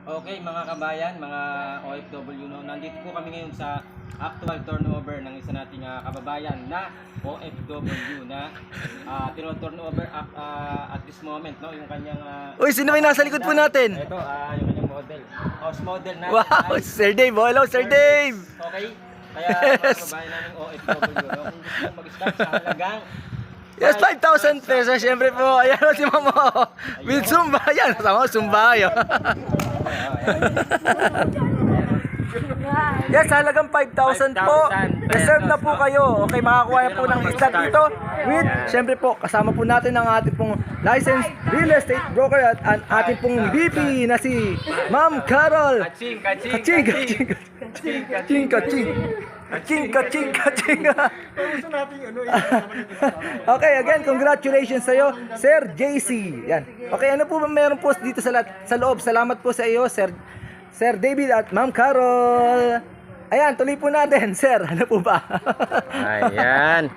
Okay mga kabayan, mga OFW, no, nandito po kami ngayon sa actual turnover ng isa nating kababayan na OFW na tino-turnover at this moment, no, yung kanyang Uy, sino may nasa likod po natin? Ito, yung kanyang model. House model natin. Wow, ay Sir Dave. Oh, hello, Sir Dave. Okay? Kaya mga kababayan namin OFW, no, kung gusto mong mag-start sa halagang Yes, 5,000 pesos. Siyempre po, ayan o si Mamo. With Zumba. Ayan, kasama ko Zumba. Ayan. Yes, halagang 5,000 po. 5,000 Reserve na po kayo. Okay, makakuha po ng start dito. With, siyempre po, kasama po natin ang ating pong licensed real estate broker at ang ating pong VP na si Ma'am Carol. Kaching. Okay, again, congratulations sa iyo, Sir JC. Yan. Okay, ano po ba meron po dito sa loob? Salamat po sa iyo, Sir David at Ma'am Carol. Ayan, tuloy po natin, Sir. Ano po ba? Ayan.